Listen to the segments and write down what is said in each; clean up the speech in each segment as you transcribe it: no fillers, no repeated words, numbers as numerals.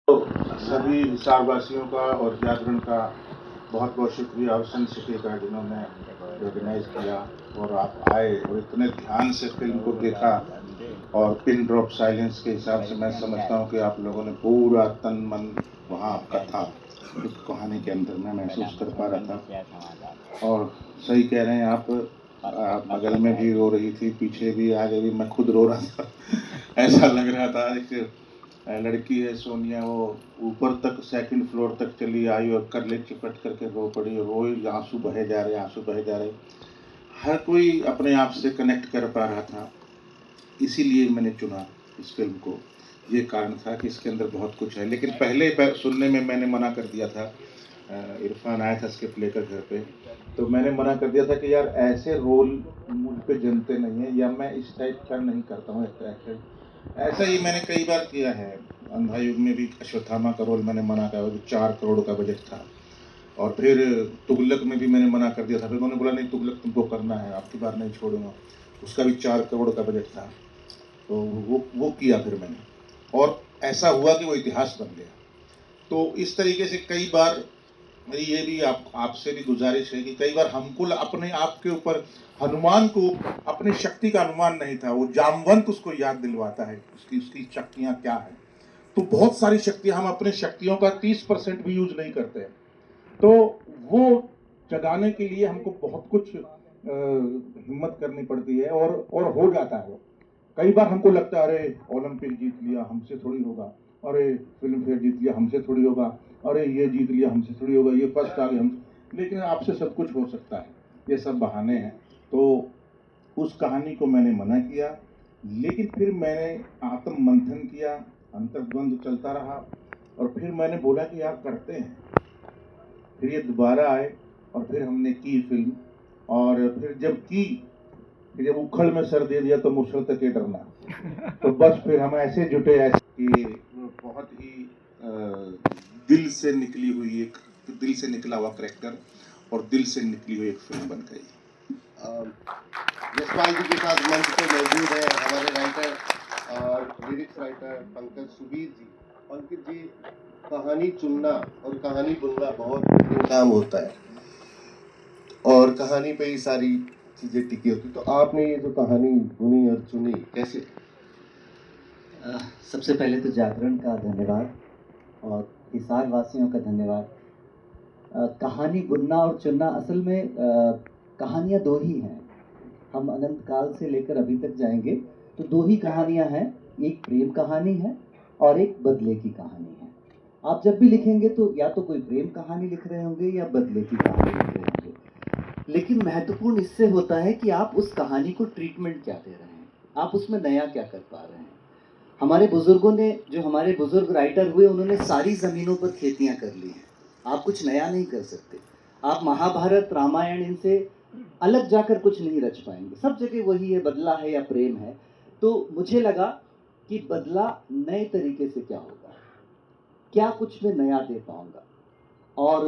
तो सभी हिसारवासियों का और जागरण का बहुत बहुत शुक्रिया और सन सिटी का जिन्होंने ऑर्गेनाइज किया और आप आए और इतने ध्यान से फिल्म को देखा। और पिन ड्रॉप साइलेंस के हिसाब से मैं समझता हूँ कि आप लोगों ने पूरा तन मन वहाँ आपका था इस कहानी के अंदर, मैं महसूस कर पा रहा था। और सही कह रहे हैं आप, बगल में भी रो रही थी, पीछे भी, आगे भी, मैं खुद रो रहा था। ऐसा लग रहा था एक लड़की है सोनिया, वो ऊपर तक सेकंड फ्लोर तक चली आई और करले चिपट करके रो पड़ी, रोई, आंसू बहे जा रहे, आंसू बहे जा रहे। हर कोई अपने आप से कनेक्ट कर पा रहा था, इसीलिए मैंने चुना इस फिल्म को। ये कारण था कि इसके अंदर बहुत कुछ है, लेकिन पहले सुनने में मैंने मना कर दिया था। इरफान आया था स्क्रिप्ट लेकर घर पे, तो मैंने मना कर दिया था कि यार ऐसे रोल मुझ पे जमते नहीं है, या मैं इस टाइप का नहीं करता हूँ एक्टर। ऐसा ही मैंने कई बार किया है। अंधा युग में भी अश्वत्थामा का रोल मैंने मना किया, जो 4 करोड़ का बजट था। और फिर तुगलक में भी मैंने मना कर दिया था, फिर उन्होंने बोला नहीं तुगलक तुमको करना है, आपकी बार नहीं छोड़ूंगा। उसका भी 4 करोड़ का बजट था, तो वो किया फिर मैंने, और ऐसा हुआ कि वो इतिहास बन गया। तो इस तरीके से कई बार मेरी ये भी आपसे भी गुजारिश है कि कई बार हमको अपने आप के ऊपर, हनुमान को अपनी शक्ति का अनुमान नहीं था, वो जामवंत उसको याद दिलवाता है उसकी उसकी शक्तियां क्या है। तो बहुत सारी शक्तियां, हम अपने शक्तियों का 30% भी यूज नहीं करते हैं। तो वो जगाने के लिए हमको बहुत कुछ हिम्मत करनी पड़ती है, और हो जाता है। कई बार हमको लगता है अरे ओलंपिक जीत लिया, हमसे थोड़ी होगा, अरे फिल्म फेयर जीत लिया, हमसे थोड़ी होगा, अरे ये जीत लिया, हमसे थोड़ी होगा, ये फर्स्ट आ गया, हम। लेकिन आपसे सब कुछ हो सकता है, ये सब बहाने हैं। तो उस कहानी को मैंने मना किया, लेकिन फिर मैंने आत्म मंथन किया, अंतर्द्वंद चलता रहा, और फिर मैंने बोला कि यार करते हैं। फिर ये दोबारा आए और फिर हमने की फिल्म, और फिर जब की, फिर जब उखड़ में सर दे दिया तो मुसल तक के डरना। तो बस फिर हम ऐसे जुटे, ऐसे कि बहुत ही दिल से निकली हुई एक, दिल से निकला हुआ करेक्टर और दिल से निकली हुई एक फिल्म बन गई। यशपाल जी के साथ मंच पे मौजूद है हमारे राइटर और लिरिक्स राइटर पंकज सुबीर जी। पंकज जी, कहानी चुनना और कहानी बुनना बहुत कठिन काम होता है, और कहानी पे ही सारी चीजें टिकी होती, तो आपने ये जो कहानी बुनी और चुनी कैसे? सबसे पहले तो जागरण का धन्यवाद और हिसार वासियों का धन्यवाद। कहानी बुनना और चुनना, असल में कहानियाँ दो ही हैं। हम अनंत काल से लेकर अभी तक जाएंगे तो दो ही कहानियाँ हैं, एक प्रेम कहानी है और एक बदले की कहानी है। आप जब भी लिखेंगे तो या तो कोई प्रेम कहानी लिख रहे होंगे या बदले की कहानी लिख रहे होंगे, लेकिन महत्वपूर्ण इससे होता है कि आप उस कहानी को ट्रीटमेंट क्या दे रहे हैं, आप उसमें नया क्या कर पा रहे हैं। हमारे बुजुर्गों ने, जो हमारे बुजुर्ग राइटर हुए, उन्होंने सारी ज़मीनों पर खेतियां कर ली हैं। आप कुछ नया नहीं कर सकते। आप महाभारत रामायण इनसे अलग जाकर कुछ नहीं रच पाएंगे, सब जगह वही है, बदला है या प्रेम है। तो मुझे लगा कि बदला नए तरीके से क्या होगा, क्या कुछ मैं नया दे पाऊंगा। और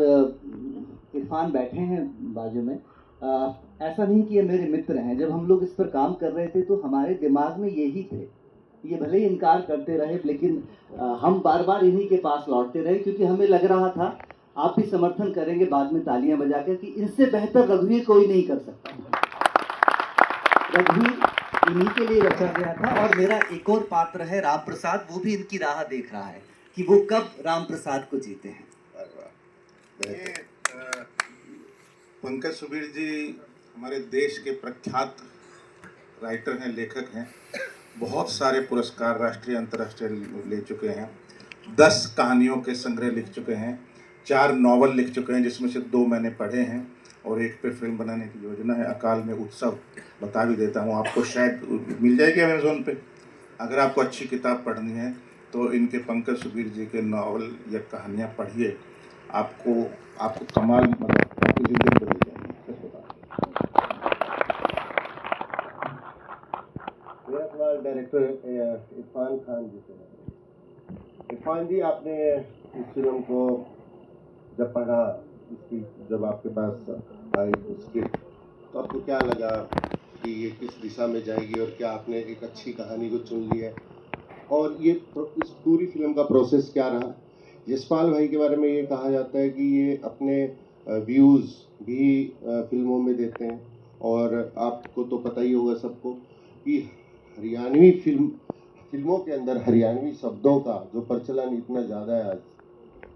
इरफान बैठे हैं बाजू में। ऐसा नहीं कि ये मेरे मित्र हैं, जब हम लोग इस पर काम कर रहे थे तो हमारे दिमाग में यही थे। ये भले ही इनकार करते रहे, लेकिन हम बार बार इन्हीं के पास लौटते रहे, क्योंकि हमें लग रहा था, आप भी समर्थन करेंगे बाद में तालियां बजाकर, कि इनसे बेहतर रघुवीर कोई नहीं कर सकता। रघुवीर इन्हीं के लिए रचा गया था। और मेरा एक और पात्र है राम प्रसाद, वो भी इनकी राह देख रहा है कि वो कब राम प्रसाद को जीते हैं। पंकज सुबीर जी हमारे देश के प्रख्यात राइटर हैं, लेखक हैं। बहुत सारे पुरस्कार राष्ट्रीय अंतर्राष्ट्रीय ले चुके हैं। 10 कहानियों के संग्रह लिख चुके हैं, 4 नॉवल लिख चुके हैं, जिसमें से 2 मैंने पढ़े हैं और एक पे फिल्म बनाने की योजना है। अकाल में उत्सव बता भी देता हूँ आपको, शायद मिल जाएगी अमेज़ोन पे। अगर आपको अच्छी किताब पढ़नी है तो इनके पंकज सुबीर जी के नॉवल या कहानियाँ पढ़िए, आपको आपको कमाल, मतलब आपकी ज़िंदगी बदल जाएगी, सच बता। मेरा सवाल डायरेक्टर इरफान खान जी से है। इरफान जी, आपने इस फिल्म को जब पढ़ा, इसकी जब आपके पास आई स्क्रिप्ट, तो आपको क्या लगा कि ये किस दिशा में जाएगी, और क्या आपने एक अच्छी कहानी को चुन ली है, और ये इस पूरी फिल्म का प्रोसेस क्या रहा? यशपाल भाई के बारे में ये कहा जाता है कि ये अपने व्यूज़ भी फिल्मों में देते हैं, और आपको तो पता ही होगा सबको कि हरियाणवी फिल्मों के अंदर हरियाणवी शब्दों का जो प्रचलन इतना ज़्यादा है आज,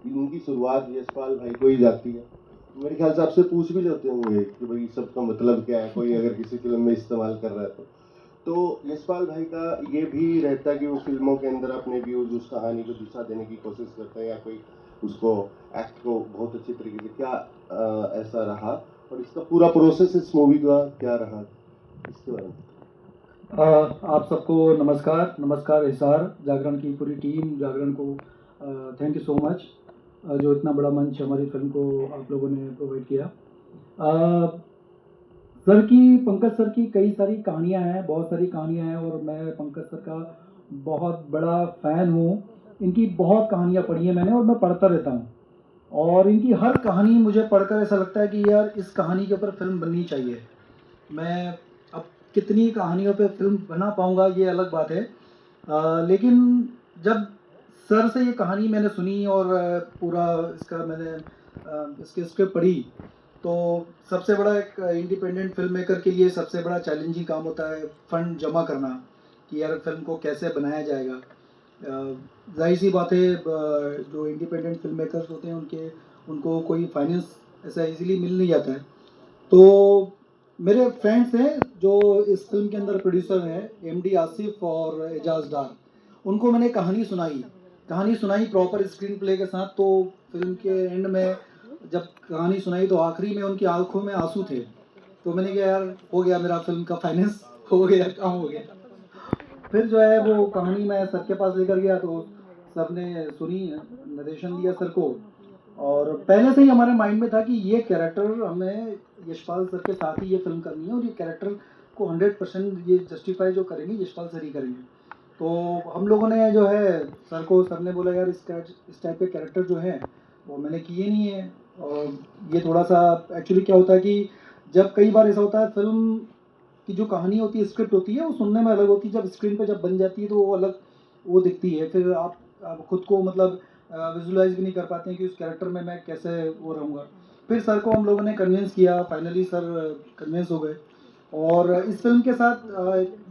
उनकी शुरुआत यशपाल भाई को ही जाती है। मेरे ख्याल से आपसे पूछ भी लेते होंगे कि भाई सबका मतलब क्या है, कोई अगर किसी फिल्म में इस्तेमाल कर रहा है तो यशपाल भाई का ये भी रहता है कि वो फिल्मों के अंदर अपने व्यूज, उस कहानी को दिशा देने की कोशिश करते हैं, या कोई उसको एक्ट को बहुत अच्छी तरीके से क्या ऐसा रहा, और इसका पूरा प्रोसेस इस मूवी का क्या रहा, इसके बारे में। आप सबको नमस्कार हिसार जागरण की पूरी टीम, जागरण को थैंक यू सो मच जो इतना बड़ा मंच हमारी फिल्म को आप लोगों ने प्रोवाइड किया। पंकज सर की कई सारी कहानियां हैं, बहुत सारी कहानियां हैं, और मैं पंकज सर का बहुत बड़ा फ़ैन हूँ। इनकी बहुत कहानियां पढ़ी हैं मैंने, और मैं पढ़ता रहता हूँ, और इनकी हर कहानी मुझे पढ़कर ऐसा लगता है कि यार इस कहानी के ऊपर फिल्म बननी चाहिए। मैं अब कितनी कहानियों पे फिल्म बना पाऊँगा ये अलग बात है, लेकिन जब सर से ये कहानी मैंने सुनी और पूरा इसका मैंने इसकी स्क्रिप्ट पढ़ी, तो सबसे बड़ा एक इंडिपेंडेंट फिल्म मेकर के लिए सबसे बड़ा चैलेंजिंग काम होता है फंड जमा करना, कि यार फिल्म को कैसे बनाया जाएगा। जाहिर सी बात है, जो इंडिपेंडेंट फिल्म मेकर्स होते हैं उनको कोई फाइनेंस ऐसा इजीली मिल नहीं जाता है। तो मेरे फ्रेंड्स हैं जो इस फिल्म के अंदर प्रोड्यूसर हैं, एमडी आसिफ और एजाज डार, उनको मैंने कहानी सुनाई प्रॉपर स्क्रीन प्ले के साथ। तो फिल्म के एंड में जब कहानी सुनाई तो आखिरी में उनकी आंखों में आंसू थे। तो मैंने कहा यार हो गया, मेरा फिल्म का फाइनेंस हो गया, काम हो गया। फिर जो है वो कहानी मैं सर के पास लेकर गया, तो सर ने सुनी, निर्देशन दिया सर को, और पहले से ही हमारे माइंड में था कि ये कैरेक्टर हमें यशपाल सर के साथ ही ये फिल्म करनी है, और ये कैरेक्टर को 100% ये जस्टिफाई जो करेंगे यशपाल सर ही करेंगे। तो हम लोगों ने जो है सर ने बोला यार इस टाइप के कैरेक्टर जो है वो मैंने किए नहीं है, और ये थोड़ा सा एक्चुअली क्या होता है कि जब कई बार ऐसा होता है फिल्म की जो कहानी होती है, स्क्रिप्ट होती है, वो सुनने में अलग होती है, जब स्क्रीन पे जब बन जाती है तो वो अलग वो दिखती है। फिर आप खुद को मतलब विजुलाइज भी नहीं कर पाते हैं कि उस कैरेक्टर में मैं कैसे वो रहूँगा। फिर सर को हम लोगों ने कन्विंस किया, फाइनली सर कन्विंस हो गए, और इस फिल्म के साथ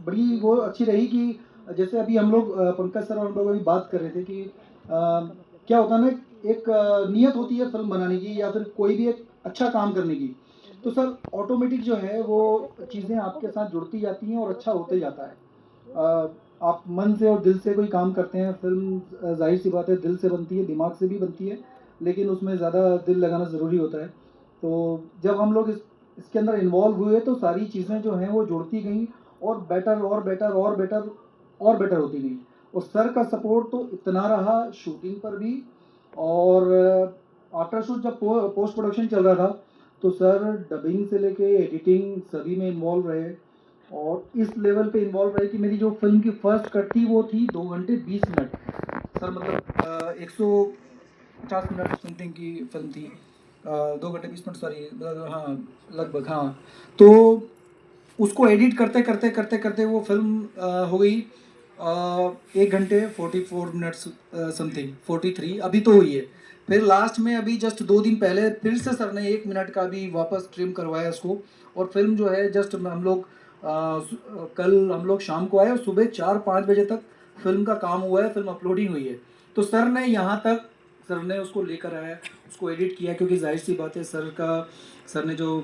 बड़ी वो अच्छी रही कि जैसे अभी हम लोग पंकज सर और हम लोग अभी बात कर रहे थे कि क्या होता है ना, एक नीयत होती है फिल्म बनाने की या फिर कोई भी एक अच्छा काम करने की, तो सर ऑटोमेटिक जो है वो चीज़ें आपके साथ जुड़ती जाती हैं और अच्छा होते जाता है। आप मन से और दिल से कोई काम करते हैं, फिल्म जाहिर सी बात है दिल से बनती है, दिमाग से भी बनती है, लेकिन उसमें ज़्यादा दिल लगाना ज़रूरी होता है। तो जब हम लोग इसके अंदर इन्वॉल्व हुए तो सारी चीज़ें जो हैं वो जुड़ती गई, और बेटर और बेटर और बेटर और बेटर होती गई। और सर का सपोर्ट तो इतना रहा शूटिंग पर भी, और आफ्टर शूट जब पोस्ट प्रोडक्शन चल रहा था तो सर डबिंग से लेके एडिटिंग सभी में इन्वॉल्व रहे, और इस लेवल पे इन्वॉल्व रहे कि मेरी जो फिल्म की फर्स्ट कट थी वो थी 2 घंटे 20 मिनट। सर मतलब 150 मिनट समथिंग की फिल्म थी, 2 घंटे 20 मिनट, सॉरी हाँ लगभग, हाँ। तो उसको एडिट करते करते करते करते वो फिल्म हो गई 1 घंटे 44 मिनट्स समथिंग, 43 अभी तो हुई है। फिर लास्ट में अभी जस्ट 2 दिन पहले फिर से सर ने 1 मिनट का भी वापस ट्रिम करवाया उसको, और फिल्म जो है जस्ट हम लोग कल हम लोग शाम को आए और सुबह 4-5 बजे तक फिल्म का काम हुआ है, फिल्म अपलोडिंग हुई है। तो सर ने यहाँ तक सर ने उसको लेकर आया, उसको एडिट किया, क्योंकि जाहिर सी बात है सर ने जो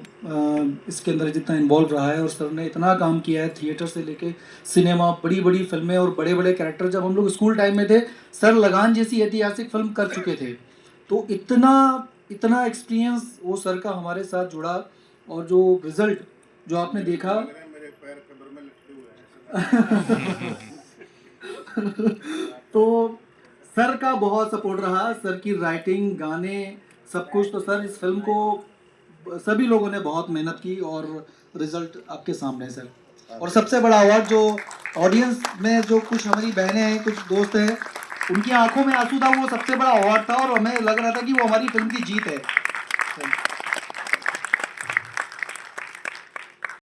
इसके अंदर जितना इन्वॉल्व रहा है, और सर ने इतना काम किया है थिएटर से लेके सिनेमा, बड़ी बड़ी फिल्में और बड़े बड़े कैरेक्टर। जब हम लोग स्कूल टाइम में थे सर लगान जैसी ऐतिहासिक फिल्म कर चुके थे, तो इतना एक्सपीरियंस वो सर का हमारे साथ जुड़ा, और जो रिजल्ट जो आपने देखा मेरे पैर कब्र में लटके हुए हैं। तो सर का बहुत सपोर्ट रहा, सर की राइटिंग, गाने, सब कुछ। तो सर इस फिल्म को सभी लोगों ने बहुत मेहनत की, और रिजल्ट आपके सामने है सर। और सबसे बड़ा अवार्ड जो ऑडियंस में जो कुछ हमारी बहनें हैं, कुछ दोस्त हैं, उनकी आंखों में आंसू था, वो सबसे बड़ा अवार्ड था, और हमें लग रहा था कि वो हमारी फिल्म की जीत है।